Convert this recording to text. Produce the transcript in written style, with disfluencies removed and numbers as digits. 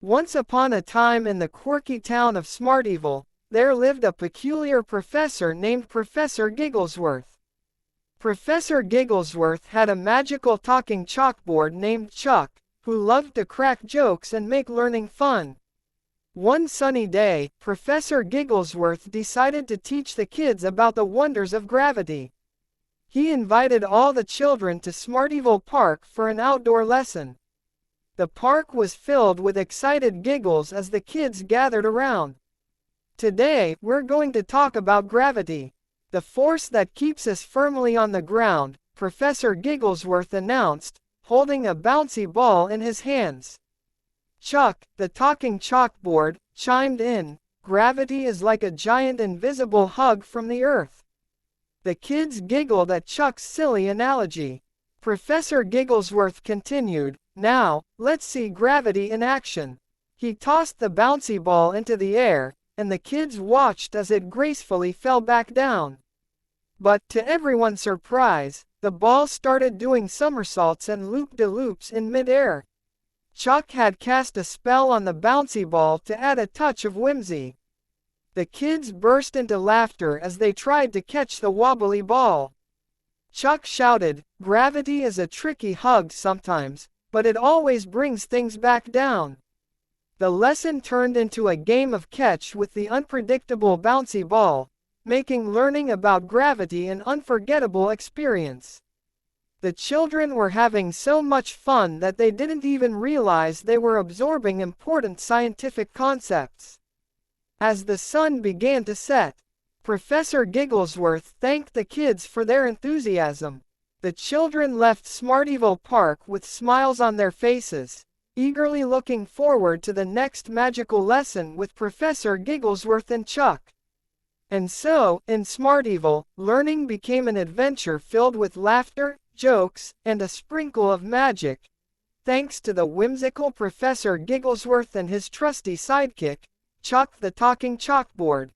Once upon a time in the quirky town of Smartyville, there lived a peculiar professor named Professor Gigglesworth. Professor Gigglesworth had a magical talking chalkboard named Chuck, who loved to crack jokes and make learning fun. One sunny day, Professor Gigglesworth decided to teach the kids about the wonders of gravity. He invited all the children to Smartyville Park for an outdoor lesson. The park was filled with excited giggles as the kids gathered around. Today, we're going to talk about gravity, the force that keeps us firmly on the ground, Professor Gigglesworth announced, holding a bouncy ball in his hands. Chuck, the talking chalkboard, chimed in, "Gravity is like a giant invisible hug from the earth." The kids giggled at Chuck's silly analogy. Professor Gigglesworth continued, "Now, let's see gravity in action." He tossed the bouncy ball into the air, and the kids watched as it gracefully fell back down. But, to everyone's surprise, the ball started doing somersaults and loop-de-loops in mid-air. Chuck had cast a spell on the bouncy ball to add a touch of whimsy. The kids burst into laughter as they tried to catch the wobbly ball. Chuck shouted, "Gravity is a tricky hug sometimes, but it always brings things back down." The lesson turned into a game of catch with the unpredictable bouncy ball, making learning about gravity an unforgettable experience. The children were having so much fun that they didn't even realize they were absorbing important scientific concepts. As the sun began to set, Professor Gigglesworth thanked the kids for their enthusiasm. The children left Smartyville Park with smiles on their faces, eagerly looking forward to the next magical lesson with Professor Gigglesworth and Chuck. And so, in Smartyville, learning became an adventure filled with laughter, jokes, and a sprinkle of magic, thanks to the whimsical Professor Gigglesworth and his trusty sidekick, Chuck the talking chalkboard.